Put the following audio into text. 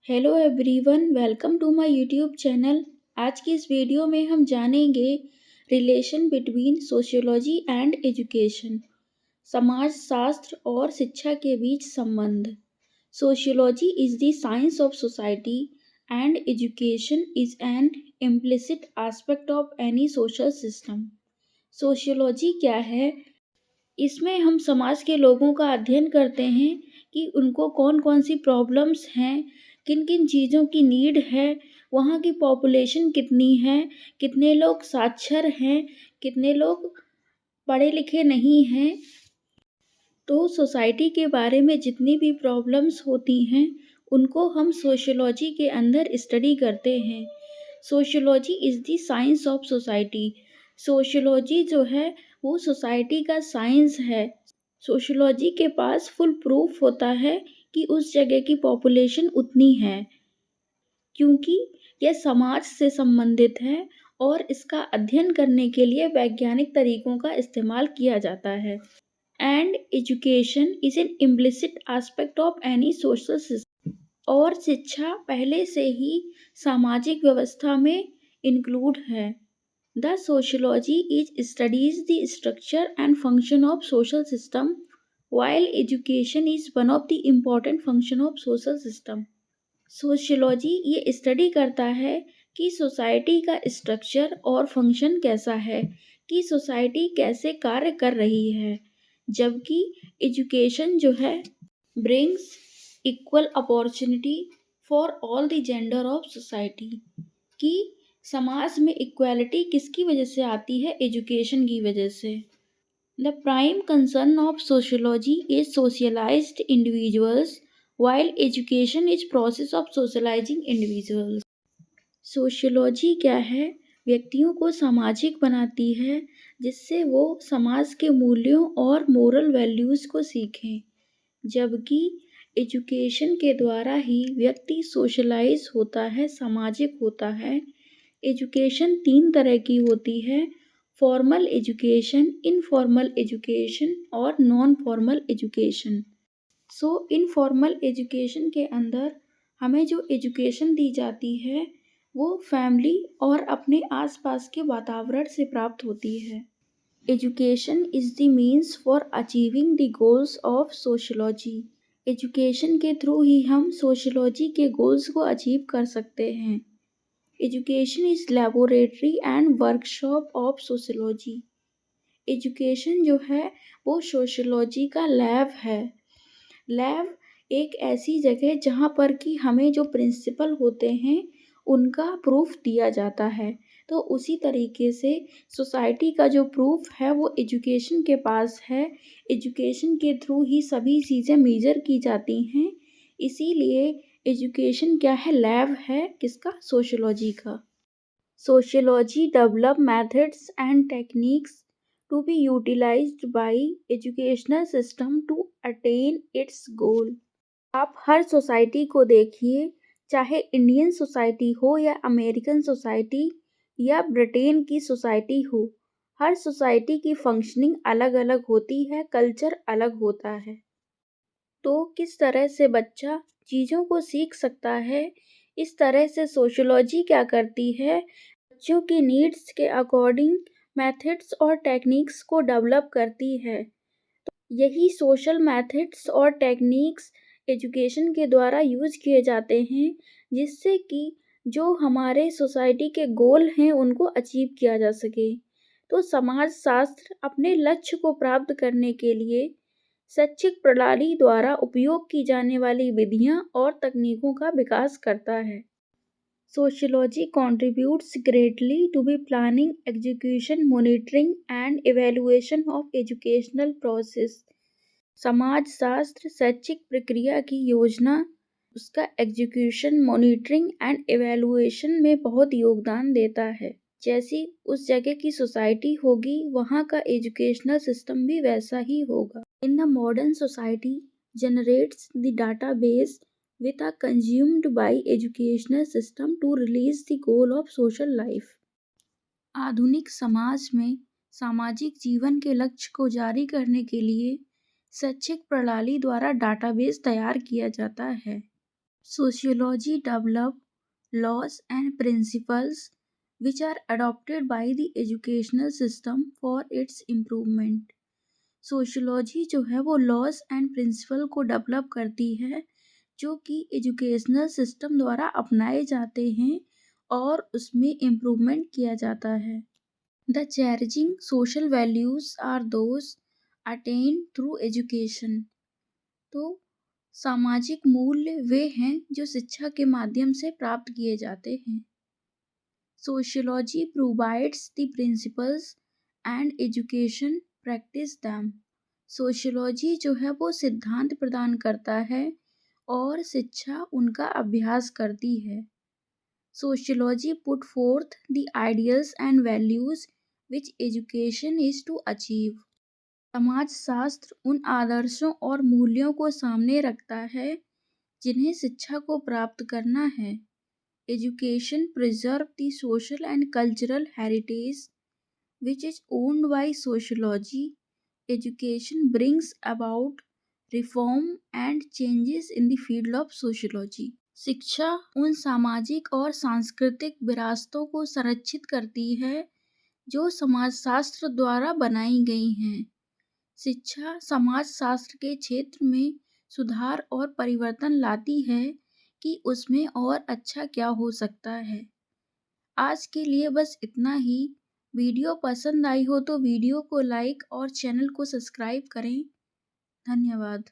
Hello everyone, welcome to my YouTube channel. आज की इस वीडियो में हम जानेंगे relation between sociology and education, समाज शास्त्र और शिक्षा के बीच संबंध। Sociology is the science of society and education is an implicit aspect of any social system. Sociology क्या है? इसमें हम समाज के लोगों का अध्ययन करते हैं कि उनको कौन कौन सी प्रॉब्लम्स हैं, किन किन चीज़ों की नीड है, वहाँ की पॉपुलेशन कितनी है, कितने लोग साक्षर हैं, कितने लोग पढ़े लिखे नहीं हैं। तो सोसाइटी के बारे में जितनी भी प्रॉब्लम्स होती हैं उनको हम सोशियोलॉजी के अंदर स्टडी करते हैं। Sociology is the science of society. Sociology जो है वो सोसाइटी का साइंस है। सोशियोलॉजी के पास फुल प्रूफ होता है कि उस जगह की पॉपुलेशन उतनी है, क्योंकि यह समाज से संबंधित है और इसका अध्ययन करने के लिए वैज्ञानिक तरीकों का इस्तेमाल किया जाता है। And education is an implicit aspect of any social system. और शिक्षा पहले से ही सामाजिक व्यवस्था में इंक्लूड है। The sociology is studies the structure and function of social system, while education is one of the important function of social system। Sociology ये study करता है कि सोसाइटी का स्ट्रक्चर और फंक्शन कैसा है, कि सोसाइटी कैसे कार्य कर रही है, जबकि एजुकेशन जो है brings equal opportunity for all the gender of society. कि समाज में इक्वालिटी किसकी वजह से आती है? एजुकेशन की वजह से। The prime concern of sociology is socialized individuals, while education is process of socializing individuals। Sociology क्या है? व्यक्तियों को सामाजिक बनाती है, जिससे वो समाज के मूल्यों और मोरल वैल्यूज़ को सीखें, जबकि एजुकेशन के द्वारा ही व्यक्ति सोशलाइज होता है, सामाजिक होता है। एजुकेशन 3 तरह की होती है: फॉर्मल एजुकेशन, इनफॉर्मल एजुकेशन और non formal education. Informal education के अंदर हमें जो एजुकेशन दी जाती है वो फैमिली और अपने आसपास के वातावरण से प्राप्त होती है। Education is the means for achieving the goals of sociology. Education के थ्रू ही हम सोशियोलॉजी के गोल्स को अचीव कर सकते हैं। Education is laboratory and workshop of sociology. Education जो है वो सोशियोलॉजी का लैब है। लैब एक ऐसी जगह जहाँ पर कि हमें जो प्रिंसिपल होते हैं उनका प्रूफ दिया जाता है। तो उसी तरीके से सोसाइटी का जो प्रूफ है वो एजुकेशन के पास है। एजुकेशन के थ्रू ही सभी चीज़ें मेजर की जाती हैं। इसीलिए एजुकेशन क्या है? लैब है। किसका? सोशियोलॉजी का। Sociology develop methods and techniques to be utilized by educational system to attain its goal. आप हर सोसाइटी को देखिए, चाहे इंडियन सोसाइटी हो या अमेरिकन सोसाइटी या ब्रिटेन की सोसाइटी हो, हर सोसाइटी की फंक्शनिंग अलग अलग होती है, कल्चर अलग होता है। तो किस तरह से बच्चा चीज़ों को सीख सकता है, इस तरह से सोशियोलॉजी क्या करती है? बच्चों की नीड्स के अकॉर्डिंग मेथड्स और टेक्निक्स को डेवलप करती है। यही सोशल मेथड्स और टेक्निक्स एजुकेशन के द्वारा यूज़ किए जाते हैं, जिससे कि जो हमारे सोसाइटी के गोल हैं उनको अचीव किया जा सके। तो समाज शास्त्र अपने लक्ष्य को प्राप्त करने के लिए शैक्षिक प्रणाली द्वारा उपयोग की जाने वाली विधियाँ और तकनीकों का विकास करता है। Sociology contributes greatly to the planning, execution, monitoring and evaluation of educational process। समाज शास्त्र शैक्षिक प्रक्रिया की योजना, उसका एग्जीक्यूशन, मॉनिटरिंग एंड एवेलुएशन में बहुत योगदान देता है। जैसी उस जगह की सोसाइटी होगी वहाँ का एजुकेशनल सिस्टम भी वैसा ही होगा। In the modern society generates the database with are consumed by educational system to release the goal of social life। आधुनिक समाज में सामाजिक जीवन के लक्ष्य को जारी करने के लिए शैक्षिक प्रणाली द्वारा डाटाबेस तैयार किया जाता है। Sociology develop laws and principles which are adopted by the educational system for its improvement. Sociology जो है वो लॉज एंड प्रिंसिपल को डेवलप करती है जो कि एजुकेशनल सिस्टम द्वारा अपनाए जाते हैं और उसमें इम्प्रूवमेंट किया जाता है। The cherishing social values are those attain through education. तो सामाजिक मूल्य वे हैं जो शिक्षा के माध्यम से प्राप्त किए जाते हैं। Sociology provides the principles and education practice them. Sociology जो है वो सिद्धांत प्रदान करता है और शिक्षा उनका अभ्यास करती है। Sociology put forth the ideals and values which education is to achieve. समाजशास्त्र उन आदर्शों और मूल्यों को सामने रखता है जिन्हें शिक्षा को प्राप्त करना है। Education preserve the social and cultural heritage which is owned by sociology. Education brings about reform and changes in the field of sociology. शिक्षा उन सामाजिक और सांस्कृतिक विरासतों को संरक्षित करती है जो समाजशास्त्र द्वारा बनाई गई हैं। शिक्षा समाजशास्त्र के क्षेत्र में सुधार और परिवर्तन लाती है कि उसमें और अच्छा क्या हो सकता है। आज के लिए बस इतना ही। वीडियो पसंद आई हो तो वीडियो को लाइक और चैनल को सब्सक्राइब करें। धन्यवाद।